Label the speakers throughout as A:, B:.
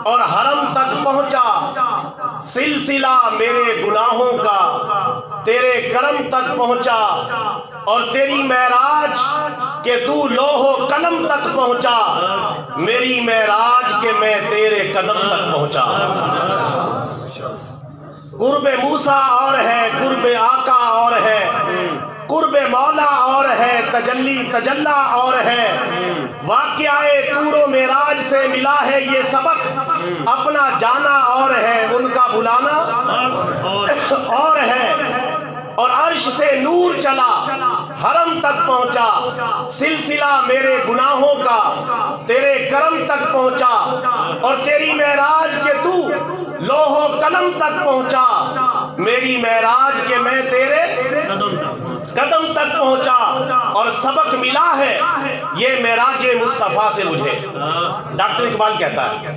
A: اور حرم تک پہنچا، سلسلہ میرے گناہوں کا تیرے کرم تک پہنچا، اور تیری معراج کہ تو لوح و قلم تک پہنچا، میری معراج کہ میں تیرے قدم تک پہنچا۔ قرب موسیٰ اور ہے، قرب آقا اور ہے، قرب مولا اور ہے، تجلی تجلا اور ہے۔ واقعہ طور و معراج سے ملا ہے یہ سبق، اپنا جانا اور ہے ان کا بلانا اور ہے۔ اور عرش سے نور چلا، حرم تک پہنچا، سلسلہ میرے گناہوں کا تیرے کرم تک پہنچا، اور تیری معراج کہ تو لوح و قلم تک پہنچا، میری معراج کہ میں تیرے قدم تک پہنچا۔ اور سبق ملا ہے یہ معراج مصطفیٰ سے مجھے، ڈاکٹر اقبال کہتا ہے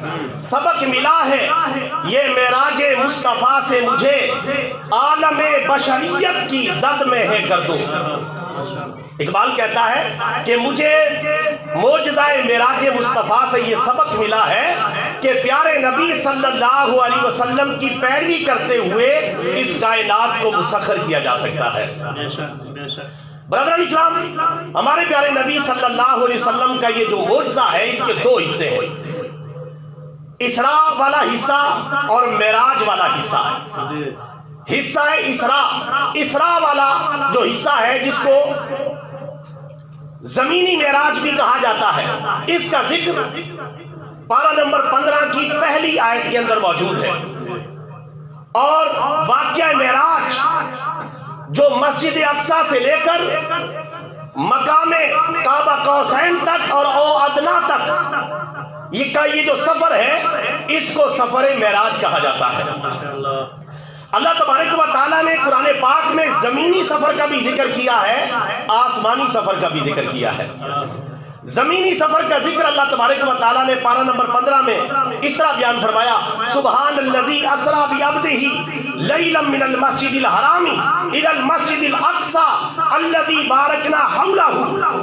A: سبق ملا ہے یہ معراج مصطفیٰ سے مجھے، عالم بشریت کی زد میں ہے گردوں۔ اقبال کہتا ہے کہ مجھے معجزہ معراج مصطفیٰ سے یہ سبق ملا ہے کہ پیارے نبی صلی اللہ علیہ وسلم کی پیروی کرتے ہوئے اس کائنات کو مسخر کیا جا سکتا ہے۔ برادران اسلام، ہمارے پیارے نبی صلی اللہ علیہ وسلم کا یہ جو معجزہ ہے اس کے دو حصے ہیں، اسراء والا حصہ اور معراج والا حصہ ہے۔ حصہ ہے اسراء والا جو حصہ ہے جس کو زمینی معراج بھی کہا جاتا ہے، اس کا ذکر پارہ نمبر 15 کی پہلی آیت کے اندر موجود ہے۔ اور واقعہ معراج جو مسجد اقصیٰ سے لے کر مقام کعبہ قوسین تک اور او ادنا تک یہ جو سفر ہے اس کو سفر معراج کہا جاتا ہے۔ اللہ تبارک و تعالیٰ نے قرآن پاک میں زمینی سفر کا بھی ذکر کیا ہے، آسمانی سفر کا بھی ذکر کیا ہے۔ زمینی سفر کا ذکر اللہ تبارک و تعالیٰ نے پارہ نمبر 15 میں اس طرح بیان فرمایا، سبحان الذی اسریٰ بعبدہ لیلا من المسجد الحرام الی المسجد الاقصی الذی بارکنا حولہ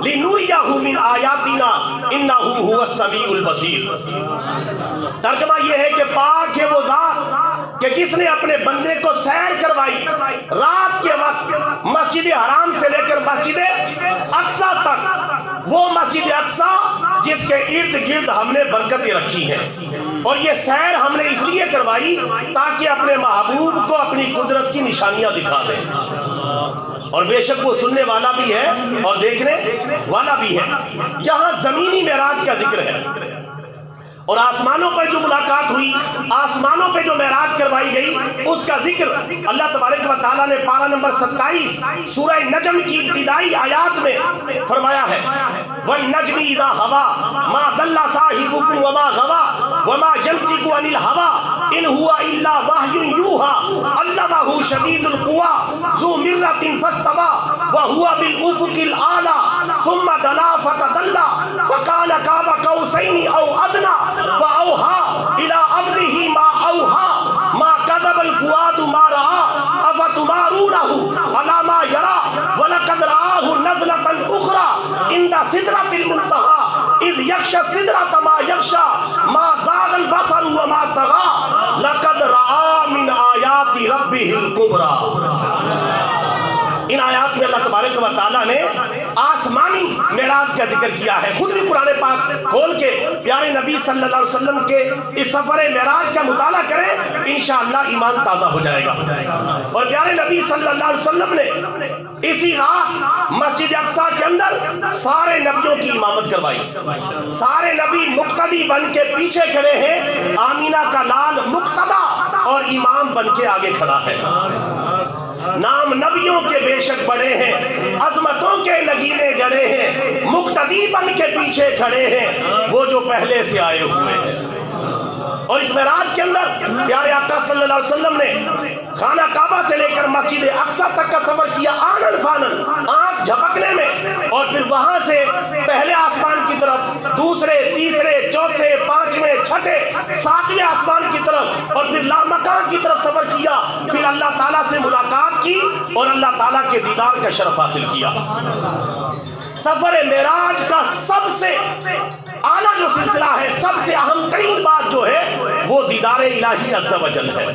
A: لنریہ من آیاتنا انہ هو السمیع البصیر۔ ترجمہ یہ ہے کہ پاک ہے وہ ذات کہ جس نے اپنے بندے کو سیر کروائی رات کے وقت مسجد حرام سے لے کر مسجد اقصیٰ تک، وہ مسجد اقصیٰ جس کے ارد گرد ہم نے برکتیں رکھی ہیں، اور یہ سیر ہم نے اس لیے کروائی تاکہ اپنے محبوب کو اپنی قدرت کی نشانیاں دکھا دیں، اور بے شک وہ سننے والا بھی ہے اور دیکھنے والا بھی ہے۔ یہاں زمینی معراج کا ذکر ہے، اور آسمانوں پہ جو ملاقات ہوئی، آسمانوں پہ جو معراج کروائی گئی اس کا ذکر اللہ تبارک و تعالیٰ نے پارہ نمبر 27 سورہ نجم کی ابتدائی آیات میں فرمایا ہے، وَالنَّجْمِ إِذَا هَوَىٰ مَا ضَلَّ صَاحِبُكُمْ وَمَا غَوَىٰ وَمَا يَنطِقُ عَنِ الْهَوَىٰ إِنْ هُوَ إِلَّا وَحْيٌ يُوحَىٰ عَلَّمَهُ شَدِيدُ الْقُوَىٰ ذُو مِرَّةٍ فَاسْتَوَىٰ وَهُوَ بِالْأُفُقِ الْأَعْلَىٰ ثُمَّ دَنَا فَتَدَلَّىٰ فَكَانَ قَابَ قَوْسَيْنِ أَوْ أَدْنَىٰ فَأَوْحَىٰ إِلَىٰ عَبْدِهِ مَا أَوْحَىٰ مَا كَذَبَ الْفُؤَادُ مَا رَأَىٰ أَفَتُمَارُونَهُ عَلَىٰ مَا يَرَىٰ وَلَقَدْ رَآهُ نَزْلَةً أُخْرَىٰ عِندَ سِدْرَةِ الْمُنتَهَىٰ إِذْ يَغْشَى السِّدْرَةَ مَا يَغْشَىٰ مَا زَاغَ الْبَصَرُ وَمَا طَغَىٰ لَقَدْ رَآ مِنْ آيَاتِ رَبِّهِ الْكُبْرَىٰ۔ ان آیات میں اللہ تبارک و تعالیٰ نے آسمانی معراج کا ذکر کیا ہے۔ خود بھی قرآن پاک کھول کے پیارے نبی صلی اللہ علیہ وسلم کے اس سفر معراج کا مطالعہ کریں، انشاءاللہ ایمان تازہ ہو جائے گا۔ اور پیارے نبی صلی اللہ علیہ وسلم نے اسی رات مسجد اقصیٰ کے اندر سارے نبیوں کی امامت کروائی، سارے نبی مقتدی بن کے پیچھے کھڑے ہیں، آمینہ کا لال مقتدی اور امام بن کے آگے کھڑا ہے۔ نام نبیوں کے بے شک بڑے ہیں، عظمتوں کے نگینے جڑے ہیں، مقتدی بن کے پیچھے کھڑے ہیں وہ جو پہلے سے آئے ہوئے ہیں۔ اور اس معراج کے اندر پیارے آقا صلی اللہ علیہ وسلم نے خانہ کعبہ سے لے کر مسجد اقصیٰ تک کا سفر کیا، آنن فانن، آنکھ جھپکنے میں، اور پھر وہاں سے پہلے آسمان کی طرف، دوسرے، تیسرے، چوتھے، پانچویں، چھٹے، ساتویں آسمان کی طرف، اور پھر لامکان کی طرف سفر کیا، پھر اللہ تعالیٰ سے ملاقات کی اور اللہ تعالیٰ کے دیدار کا شرف حاصل کیا۔ سفر معراج کا سب سے اعلیٰ جو سلسلہ ہے، سب سے اہم ترین بات جو ہے الہی عز و جل ہے۔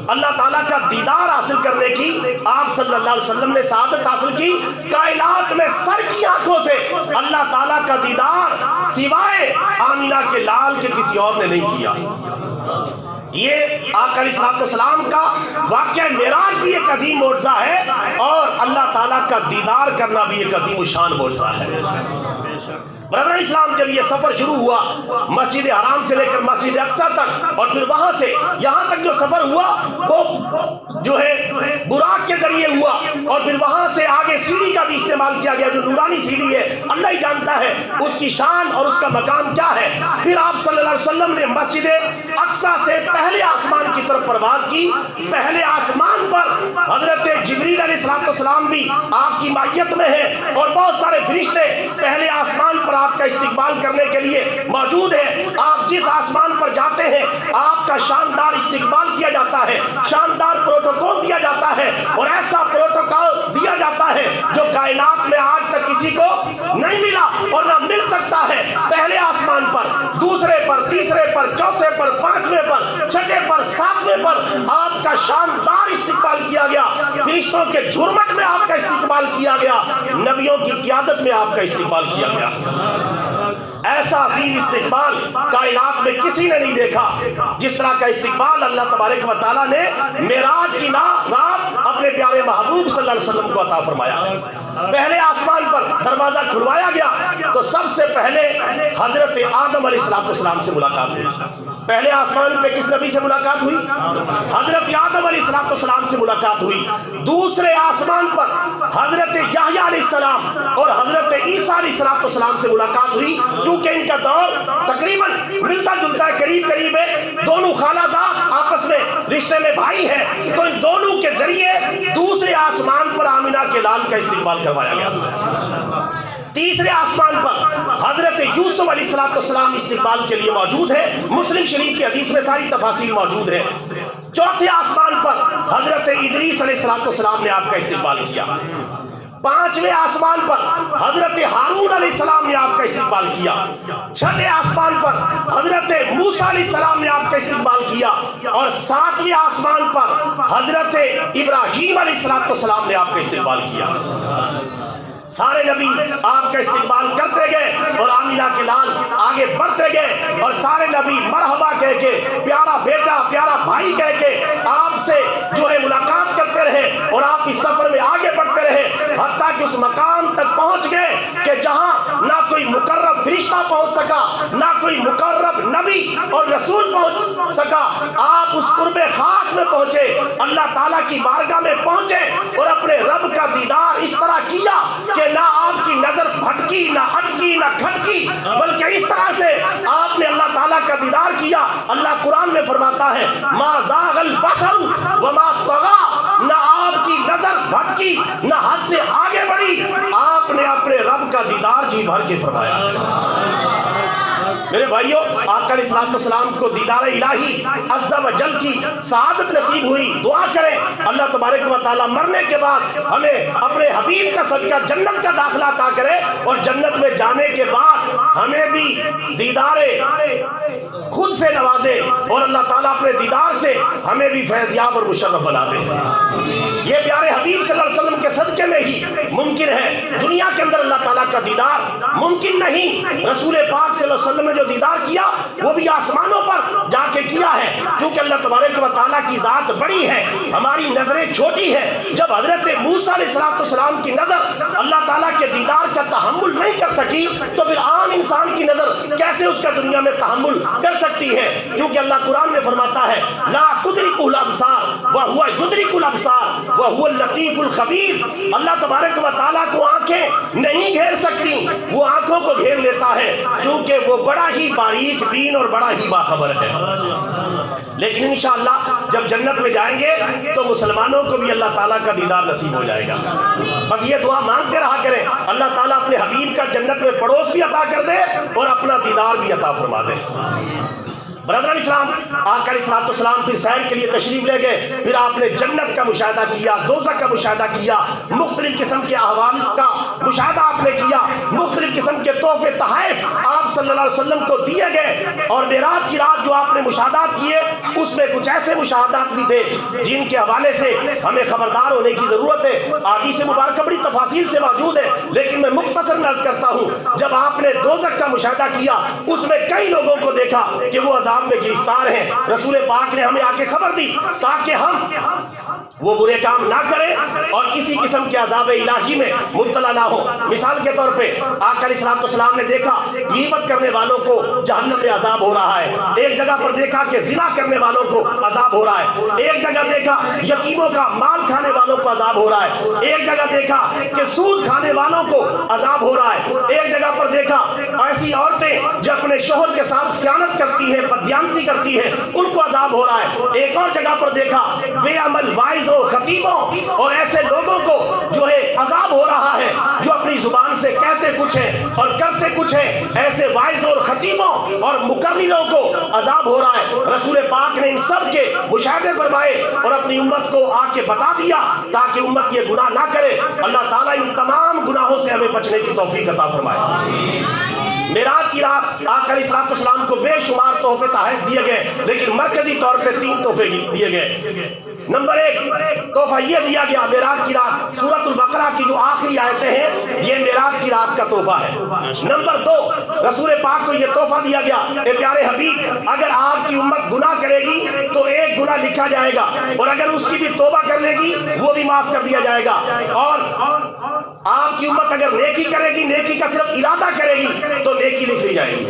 A: اللہ تعالیٰ کا دیدار حاصل کرنے کی آپ صلی اللہ علیہ وسلم نے سعادت حاصل کی۔ کائنات میں سر کی آنکھوں سے اللہ تعالیٰ کا دیدار سوائے آمینہ کے لال کے کسی اور نے نہیں کیا۔ یہ آقا علیہ السلام کا واقعہ معراج بھی ایک عظیم معجزہ ہے، اور اللہ تعالیٰ کا دیدار کرنا بھی ایک عظیم الشان معجزہ ہے۔ برادران اسلام، جب یہ سفر شروع ہوا مسجد حرام سے لے کر مسجد اقصیٰ تک، اور پھر وہاں سے یہاں تک جو سفر ہوا وہ جو ہے براق کے ذریعے ہوا، اور پھر وہاں سے آگے سیڑھی کا بھی استعمال کیا گیا جو نورانی سیڑھی ہے، اللہ ہی جانتا ہے اس کی شان اور اس کا مقام کیا ہے۔ پھر آپ صلی اللہ علیہ وسلم نے مسجد اقصیٰ سے پہلے آسمان کی طرف پرواز کی۔ پہلے آسمان پر حضرت جبریل علیہ السلام بھی آپ کی معیت میں ہے، اور بہت سارے فرشتے پہلے آسمان پر آپ کا استقبال کرنے کے لیے موجود ہے۔ آپ جس آسمان پر جاتے ہیں آپ کا شاندار استقبال کیا جاتا ہے، شاندار پروٹوکول دیا جاتا ہے، اور ایسا پروٹوکول دیا جاتا ہے جو کائنات میں آج تک کسی کو نہیں ملا اور نہ مل سکتا ہے۔ پہلے آسمان پر، دوسرے پر، تیسرے پر، چوتھے پر، پانچویں پر، چھٹے پر، ساتویں پر آپ کا شاندار استقبال کیا گیا۔ فرشتوں کے جھرمٹ میں آپ کا استقبال کیا گیا، نبیوں کی قیادت میں آپ کا استقبال کیا گیا۔ ایسا عظیم استقبال کائنات میں کسی نے نہیں دیکھا جس طرح کا استقبال اللہ تبارک و تعالیٰ نے معراج کی رات اپنے پیارے محبوب صلی اللہ علیہ وسلم کو عطا فرمایا۔ پہلے آسمان پر دروازہ کھلوایا گیا تو سب سے پہلے حضرت آدم علیہ السلام سے ملاقات ہوئی۔ پہلے آسمان پہ کس نبی سے ملاقات ہوئی؟ حضرت آدم علیہ السلام سے ملاقات ہوئی۔ دوسرے آسمان پر حضرت یحییٰ علیہ السلام اور حضرت عیسیٰ علیہ السلام سے ملاقات ہوئی۔ چونکہ ان کا دور تقریباً ملتا جلتا ہے، قریب قریب ہے، دونوں خالہ زاد آپس میں رشتے میں بھائی ہیں، تو ان دونوں کے ذریعے دوسرے آسمان پر آمینہ کے لال کا استقبال کروایا گیا۔ تیسرے آسمان پر حضرت یوسف علیہ السلام استقبال کے لیے موجود ہے، مسلم شریف کی حدیث میں ساری تفاصیل موجود ہے۔ چوتھے آسمان پر حضرت ادریس علیہ السلام نے آپ کا استقبال کیا۔ پانچویں آسمان پر حضرت ہارون علیہ السلام نے آپ کا استقبال کیا۔ چھٹے آسمان پر حضرت موسیٰ علیہ السلام نے آپ کا استقبال کیا، اور ساتویں آسمان پر حضرت ابراہیم علیہ السلام نے آپ کا استقبال کیا۔ سارے نبی آپ کا استقبال کرتے گئے اور آمینہ کے لال آگے بڑھتے گئے، اور سارے نبی مرحبا کہہ کے، پیارا بیٹا، پیارا بھائی کہہ کے آپ سے جو ہے ملاقات کرتے رہے، اور آپ اس سفر میں آگے بڑھتے رہے، حتیٰ کہ اس مقام تک پہنچ گئے کہ جہاں نہ کوئی مقرب فرشتہ پہنچ سکا، نہ کوئی مقرب نبی اور رسول پہنچ سکا۔ آپ اس قرب خاص میں پہنچے، اللہ تعالیٰ کی بارگاہ میں پہنچے، اور اپنے رب کا دیدار اس طرح کیا کہ نہ آپ کی نظر بھٹکی، نہ اٹکی، نہ کھٹکی، بلکہ اس طرح سے آپ نے اللہ تعالیٰ کا دیدار کیا۔ اللہ قرآن میں فرماتا ہے ما زاغ البصر وما طغى، نہ آپ کی نظر بھٹکی نہ حد سے آگے بڑھی، آپ نے اپنے رب کا دیدار جی بھر کے فرمایا۔ میرے بھائیوں، آقا علیہ السلام کو دیدار الہی عز و جل کی سعادت نصیب ہوئی۔ دعا کریں اللہ تبارک و تعالیٰ مرنے کے بعد ہمیں اپنے حبیب کا صدقہ جنت کا داخلہ عطا کرے، اور جنت میں جانے کے بعد ہمیں بھی دیدار خود سے نوازے، اور اللہ تعالیٰ اپنے دیدار سے ہمیں بھی فیضیاب اور مشرف بنا دے۔ یہ پیارے حبیب صلی اللہ علیہ وسلم کے صدقے میں ہی ممکن ہے۔ دنیا کے اندر اللہ تعالیٰ کا دیدار ممکن نہیں۔ رسول پاک صلی اللہ علیہ وسلم نے جو دیدار کیا وہ بھی آسمانوں پر جا کے کیا ہے، کیونکہ اللہ تبارک و تعالیٰ کی ذات بڑی ہے، ہماری نظریں چھوٹی ہیں۔ جب حضرت موسیٰ علیہ السلام کی نظر اللہ تعالیٰ کے دیدار کا تحمل نہیں کر سکی، تو پھر عام انسان کی نظر کیسے اس کا دنیا میں تحمل کر سکتی ہے؟ کیونکہ اللہ قرآن میں فرماتا ہے لا تدرکہ الابصار وہو یدرک الابصار وہو اللطیف الخبیر۔ اللہ تبارک و تعالیٰ کو آنکھیں نہیں گھیر سکتی، وہ آنکھوں کو گھیر لیتا ہے، کیونکہ وہ بڑا ہی باریک بین اور بڑا ہی باخبر ہے۔ لیکن انشاءاللہ جب جنت میں جائیں گے تو مسلمانوں کو بھی اللہ تعالیٰ کا دیدار نصیب ہو جائے گا۔ بس یہ دعا مانگتے رہا کریں، اللہ تعالیٰ اپنے حبیب کا جنت میں پڑوس بھی عطا کر دے اور اپنا دیدار بھی عطا فرما دے۔ برادران اسلام، آقا علیہ السلام پھر سیر کے لیے تشریف لے گئے. پھر آپ نے جنت کا مشاہدہ کیا، دوزخ کا مشاہدہ کیا، مختلف قسم کے احوال کا مشاہدہ آپ نے کیا، مختلف قسم کے تحفے تحائف آپ صلی اللہ علیہ وسلم کو دیے گئے. اور معراج کی رات جو آپ نے مشاہدات کیے اس میں کچھ ایسے مشاہدات بھی تھے جن کے حوالے سے ہمیں خبردار ہونے کی ضرورت ہے. حدیث مبارکہ بڑی تفاصیل سے موجود ہے لیکن میں مختصر عرض کرتا ہوں. جب آپ نے دوزخ کا مشاہدہ کیا اس میں کئی لوگوں کو دیکھا کہ وہ عذاب میں گرفتار ہیں. رسول پاک نے ہمیں آ کے خبر دی تاکہ ہم وہ برے کام نہ کریں اور کسی قسم کے عذاب الہی میں مبتلا نہ ہو. مثال کے طور پہ آقا علیہ السلام نے دیکھا غیبت کرنے والوں کو جہنم میں عذاب ہو رہا ہے. ایک جگہ پر دیکھا کہ زنا کرنے والوں کو عذاب ہو رہا ہے. ایک جگہ دیکھا یتیموں کا مال کھانے والوں کو عذاب ہو رہا ہے. ایک جگہ دیکھا کہ سود کھانے والوں کو عذاب ہو رہا ہے. ایک جگہ پر دیکھا ایسی عورتیں جو اپنے شوہر کے ساتھ خیانت کرتی ہے، بددیانتی کرتی ہے، ان کو عذاب ہو رہا ہے. ایک اور جگہ پر دیکھا بے عمل وائز خطیبوں اور ایسے لوگوں کو جو ہے عذاب ہو رہا ہے جو اپنی زبان سے کہتے کچھ ہیں اور کرتے کچھ ہیں. ایسے وائز اور خطیبوں اور مقرروں کو عذاب ہو رہا ہے. رسول پاک نے ان سب کے مشاہدے فرمائے اور اپنی امت کو آ کے بتا دیا تاکہ امت یہ گناہ نہ کرے. اللہ تعالیٰ ان تمام گناہوں سے ہمیں بچنے کی توفیق عطا فرمائے. معراج کی رات آقا علیہ السلام کو بے شمار تحفے تحائف دیے گئے لیکن مرکزی طور پہ 3 تحفے دیے گئے. نمبر 1 تحفہ یہ دیا گیا معراج کی رات، سورۃ البقرہ کی جو آخری آیتیں ہیں یہ معراج کی رات کا تحفہ ہے. نمبر 2 رسول پاک کو یہ تحفہ دیا گیا، اے پیارے حبیب اگر آپ کی امت گناہ کرے گی تو 1 گناہ لکھا جائے گا اور اگر اس کی بھی توبہ کر لے گی وہ بھی معاف کر دیا جائے گا. اور آپ کی امت اگر نیکی کرے گی، نیکی کا صرف ارادہ کرے گی تو نیکی لکھ لی جائے گی.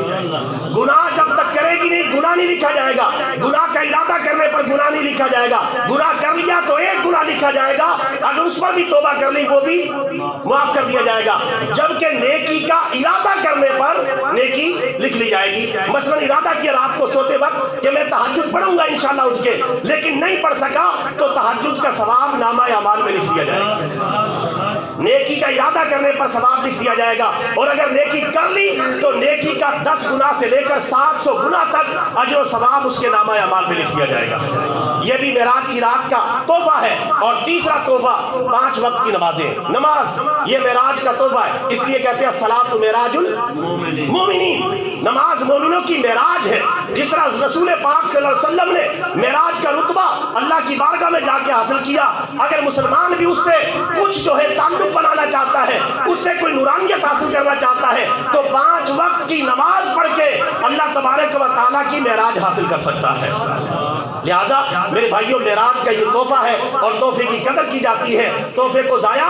A: گناہ جب تک کرے گی نہیں گناہ نہیں لکھا جائے گا. گناہ کا ارادہ کرنے پر گناہ نہیں لکھا جائے گا. گناہ کر لیا تو 1 گناہ لکھا جائے گا، اگر اس پر بھی توبہ کر لی وہ بھی معاف کر دیا جائے گا. جبکہ نیکی کا ارادہ کرنے پر نیکی لکھ لی جائے گی. مثلا ارادہ کیا رات کو سوتے وقت کہ میں تہجد پڑھوں گا انشاءاللہ اٹھ کے، لیکن نہیں پڑھ سکا تو تہجد کا ثواب نامہ اعمال میں لکھ دیا جائے گا. نیکی کا ارادہ کرنے پر ثواب لکھ دیا جائے گا اور اگر نیکی کر لی تو نیکی کا 10 گنا سے لے کر 700 گنا تک اجر و ثواب اس کے نامہ اعمال میں لکھ دیا جائے گا. یہ بھی معراج کی رات کا تحفہ ہے. اور تیسرا تحفہ 5 وقت کی نمازیں. نماز یہ معراج کا تحفہ ہے، اس لیے کہتے ہیں الصلاۃ معراج المومنین. نماز مومنوں کی معراج ہے. جس طرح رسول پاک صلی اللہ علیہ وسلم نے معراج کا رتبہ اللہ کی بارگاہ میں جا کے حاصل کیا، اگر مسلمان بھی اس سے کچھ جو ہے تعلق بنانا چاہتا ہے، اس سے کوئی نورانیت حاصل کرنا چاہتا ہے تو 5 وقت کی نماز پڑھ کے اللہ تبارک و تعالیٰ کی معراج حاصل کر سکتا ہے. لہٰذا میرے بھائیوں معراج کا یہ تحفہ ہے اور تحفے کی قدر کی جاتی ہے، تحفے کو ضائع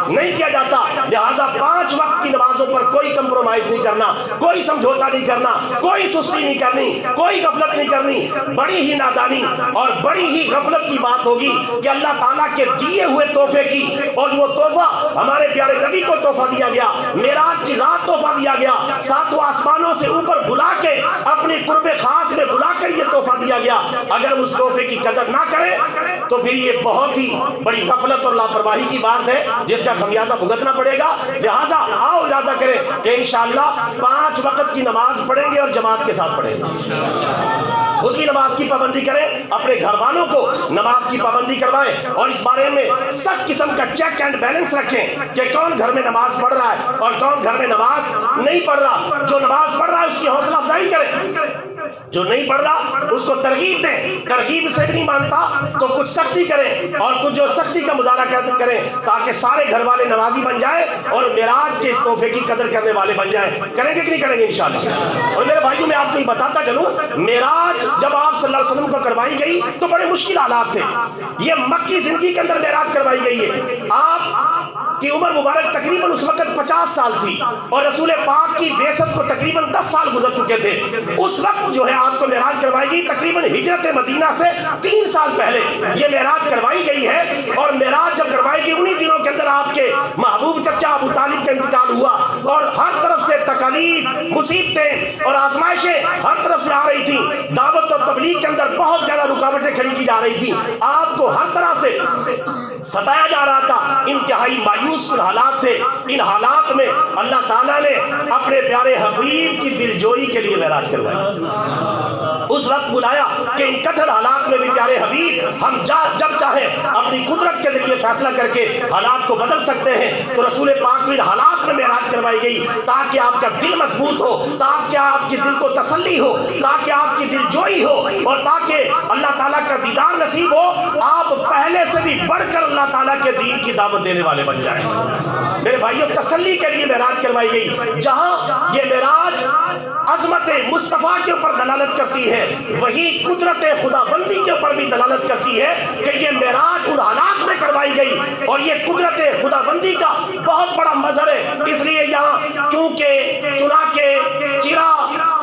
A: نہیں کیا جاتا. لہٰذا 5 وقت کی نمازوں پر کوئی کمپرومائز نہیں کرنا، کوئی سمجھوتا نہیں کرنا، کوئی سستی نہیں کرنی، کوئی غفلت نہیں کرنی. بڑی ہی نادانی اور بڑی ہی غفلت کی بات ہوگی کہ اللہ تعالیٰ کے دیے ہوئے تحفے کی، اور وہ تحفہ ہمارے پیارے نبی کو تحفہ دیا گیا، معراج کی رات تحفہ دیا گیا، 7 آسمانوں سے اوپر بلا کے اپنی قرب خاص میں بلا کر یہ تحفہ دیا گیا. اگر اس تحفے کی قدر نہ کرے تو پھر یہ بہت ہی بڑی غفلت اور لاپرواہی کی بات ہے جس کا خمیازہ بھگتنا پڑے گا. لہٰذا آؤ ارادہ کریں کہ انشاءاللہ 5 وقت کی نماز پڑھیں گے اور جماعت کے ساتھ پڑھیں گے. خود بھی نماز کی پابندی کریں، اپنے گھر والوں کو نماز کی پابندی کروائیں اور اس بارے میں سخت قسم کا چیک اینڈ بیلنس رکھیں کہ کون گھر میں نماز پڑھ رہا ہے اور کون گھر میں نماز نہیں پڑھ رہا. جو نماز پڑھ رہا ہے اس کی حوصلہ افزائی کریں، جو نہیں پڑھ رہا اس کو ترغیب دیں. ترغیب سے بھی نہیں مانتا تو کچھ سختی کریں اور کچھ جو سختی کا مظاہرہ کریں تاکہ سارے گھر والے نمازی بن جائیں اور معراج کے اس تحفے کی قدر کرنے والے بن جائیں. کریں گے کہ نہیں کریں گے انشاءاللہ. اور میرے بھائیوں میں آپ کو یہ بتاتا چلوں، معراج جب آپ صلی اللہ علیہ وسلم کو کروائی گئی تو بڑے مشکل حالات تھے. یہ مکی زندگی کے اندر معراج کروائی گئی ہے. آپ کی عمر مبارک تقریباً اس وقت 50 سال تھی اور رسول پاک کی بعثت کو تقریباً 10 سال گزر چکے تھے. اس وقت جو ہے آپ کو معراج کروائی گئی تقریباً ہجرت مدینہ سے 3 سال پہلے یہ معراج کروائی گئی ہے. اور معراج جب کروائی گئی انہی دنوں کے اندر آپ کے محبوب چچا ابو طالب کا انتقال ہوا اور ہر طرف سے تکالیف، مصیبتیں اور آزمائشیں ہر طرف سے آ رہی تھیں. دعوت اور تبلیغ کے اندر بہت زیادہ رکاوٹیں کھڑی کی جا رہی تھی. آپ کو ہر طرح سے ستایا جا رہا تھا، انتہائی مایوس کن حالات تھے. ان حالات میں اللہ تعالیٰ نے اپنے پیارے حبیب کی دلجوئی کے لیے معراج کروائی. اس وقت بلایا کہ ان کٹھن حالات میں بھی پیارے حبیب ہم جب چاہیں اپنی قدرت کے ذریعے فیصلہ کر کے حالات کو بدل سکتے ہیں. تو رسول پاک بھی حالات میں معراج کروائی گئی تاکہ آپ کا دل مضبوط ہو، تاکہ آپ کی دل کو تسلی ہو، تاکہ آپ کی دل جوئی ہو، اور تاکہ اللہ تعالیٰ کا دیدار نصیب ہو. آپ پہلے سے بھی بڑھ کر اللہ تعالیٰ کے دین کی دعوت دینے والے بن جائیں. میرے بھائیوں، تسلی کے لیے معراج کروائی گئی. جہاں یہ معراج عظمت مصطفیٰ کے اوپر دلالت کرتی ہے، وہی قدرت خدا بندی کے اوپر بھی دلالت کرتی ہے کہ یہ معراج ان حالات میں کروائی گئی. اور یہ قدرت خدا بندی کا بہت بڑا مظہر ہے. اس لیے یہاں چونکہ چنا کے چرا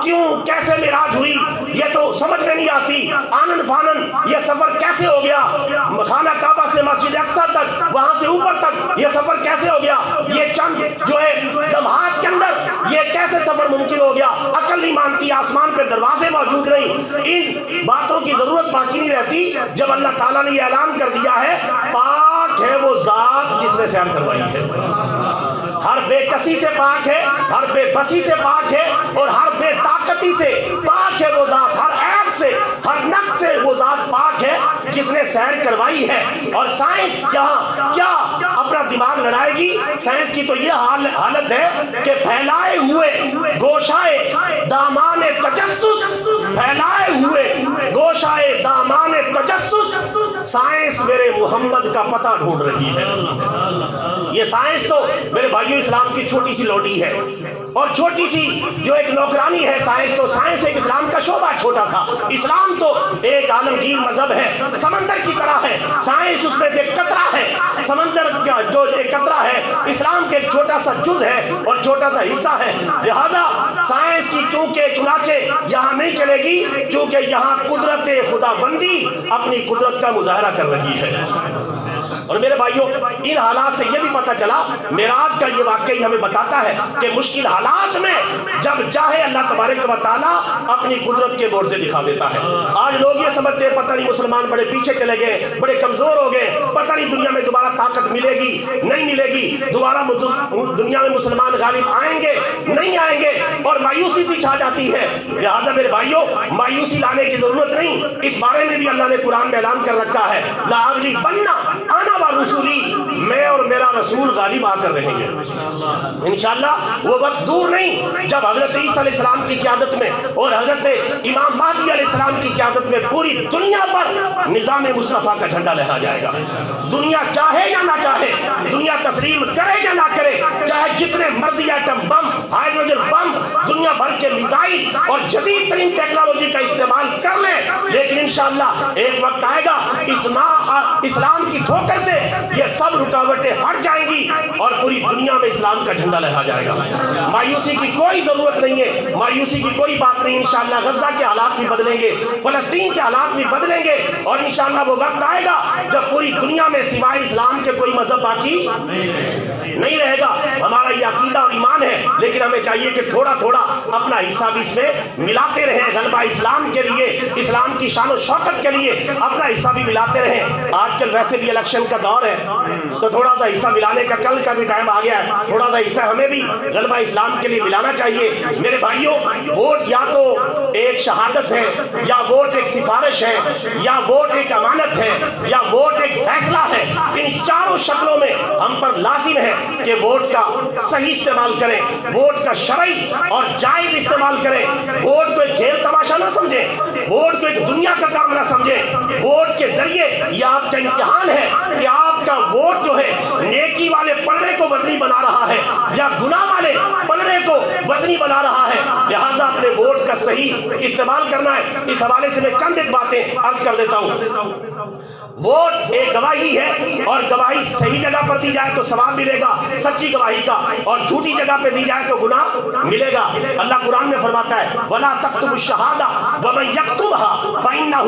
A: کیوں کیسے معراج ہوئی یہ تو سمجھ میں نہیں آتی. آنن فانن یہ سفر کیسے ہو گیا؟ خانہ کعبہ سے مسجد اقصیٰ تک، وہاں سے اوپر تک یہ سفر کیسے ہو گیا؟ یہ چند جو ہے لمحات کے اندر یہ کیسے سفر ممکن ہو گیا؟ عقل نہیں مانتی. آسمان پہ دروازے موجود نہیں. ان باتوں کی ضرورت باقی نہیں رہتی جب اللہ تعالیٰ نے یہ اعلان کر دیا ہے پاک ہے وہ ذات جس نے سیر کروائی ہے. ہر بے کسی سے پاک ہے، ہر بے بسی سے پاک ہے، اور ہر بے طاقتی سے پاک ہے وہ ذات. ہر عیب سے، ہر نقص سے وہ ذات پاک ہے جس نے سیر کروائی ہے. اور سائنس یہاں کیا اپنا دماغ لڑائے گی؟ سائنس کی تو یہ حالت ہے کہ پھیلائے ہوئے گوشائے دامان تجسس، پھیلائے ہوئے گوشائے دامان تجسس سائنس میرے محمد کا پتہ ڈھونڈ رہی ہے. یہ سائنس تو میرے بھائیو اسلام کی چھوٹی سی لوڈی ہے، اور چھوٹی سی جو ایک نوکرانی ہے سائنس. تو سائنس ایک اسلام کا شعبہ چھوٹا سا. اسلام تو ایک عالمگیر مذہب ہے، سمندر کی طرح ہے. سائنس اس میں سے قطرہ ہے، سمندر کا جو ایک قطرہ ہے اسلام کے ایک چھوٹا سا جز ہے اور چھوٹا سا حصہ ہے. لہذا سائنس کی چونکہ چنانچہ یہاں نہیں چلے گی، چونکہ یہاں قدرت خدا بندی اپنی قدرت کا مظاہرہ کر رہی ہے. اور میرے بھائیوں، ان حالات سے یہ بھی پتہ چلا، معراج کا یہ واقعی ہمیں بتاتا ہے کہ مشکل حالات میں جب چاہے اللہ تبارک و تعالیٰ اپنی قدرت کے معجزے دکھا دیتا ہے. آج لوگ یہ سمجھتے ہیں پتہ نہیں مسلمان بڑے پیچھے چلے گئے، بڑے کمزور ہو گئے، پتہ نہیں دنیا میں دوبارہ طاقت ملے گی نہیں ملے گی، دوبارہ دنیا میں مسلمان غالب آئیں گے نہیں آئیں گے، اور مایوسی سی چھا جاتی ہے. لہٰذا میرے بھائیوں، مایوسی لانے کی ضرورت نہیں. اس بارے میں بھی اللہ نے قرآن میں اعلان کر رکھا ہے، لا اغلبن انا ورسولی، میں اور میرا رسول غالب آ کر رہیں گے انشاءاللہ. وہ وقت دور نہیں جب حضرت عیسیٰ علیہ السلام کی قیادت میں اور حضرت امام مہدی علیہ السلام کی قیادت میں پوری دنیا پر نظام مصطفیٰ کا جھنڈا لہرا جائے گا. دنیا چاہے یا نہ چاہے، دنیا تسلیم کرے یا نہ کرے، چاہے جتنے مرضی ایٹم بم، ہائیڈروجن بم، دنیا بھر کے میزائل اور جدید ترین ٹیکنالوجی کا استعمال کر لیں، لیکن انشاءاللہ ایک وقت آئے گا اسلام کی ٹھوکر سے یہ سب رکاوٹیں ہٹ جائیں گی اور پوری دنیا میں اسلام کا جھنڈا لہرا جائے گا. مایوسی کی کوئی ضرورت نہیں ہے، مایوسی کی کوئی بات نہیں. انشاءاللہ غزہ کے حالات بھی بدلیں گے، فلسطین کے حالات بھی بدلیں گے، اور انشاءاللہ وہ وقت آئے گا جب پوری دنیا میں سوائے اسلام کے کوئی مذہب باقی نہیں رہے گا. ہمارا یہ عقیدہ اور ایمان ہے، لیکن ہمیں چاہیے کہ تھوڑا تھوڑا اپنا حصہ بھی اس میں ملاتے رہیں. غلبہ اسلام کے لیے، اسلام کی شان و شوکت کے لیے اپنا حصہ بھی ملاتے رہیں. آج کل ویسے بھی الیکشن کا دور ہے تو تھوڑا سا حصہ ملانے کا کل کا بھی ٹائم آ گیا ہے. تھوڑا سا حصہ ہمیں بھی غلبہ اسلام کے لیے ملانا چاہیے. میرے بھائیوں، ووٹ یا تو ایک شہادت ہے، یا ووٹ ایک سفارش ہے، یا ووٹ ایک امانت ہے، یا ووٹ ایک فیصلہ ہے. ان چاروں شکلوں میں ہم پر لازم ہے کہ ووٹ کا صحیح استعمال کریں، ووٹ کا شرعی اور جائز استعمال کریں. ووٹ کو ایک کھیل تماشا نہ سمجھیں، ووٹ کو ایک دنیا کا کام نہ سمجھیں. ووٹ کے ذریعے یہ آپ کا امتحان ہے کہ آپ کا ووٹ جو ہے نیکی والے پلڑے کو وزنی بنا رہا ہے یا گناہ والے پلڑے کو وزنی بنا رہا ہے. لہٰذا اپنے ووٹ کا صحیح استعمال کرنا ہے. اس حوالے سے میں چند ایک باتیں عرض کر دیتا ہوں. ووٹ ایک گواہی ہے، اور گواہی صحیح جگہ پر دی جائے تو ثواب ملے گا سچی گواہی کا، اور جھوٹی جگہ پہ دی جائے تو گناہ ملے گا. اللہ قرآن میں فرماتا ہے وَلَا تَكْتُمُوا الشَّهَادَةَ وَمَن يَكْتُمْهَا فَإِنَّهُ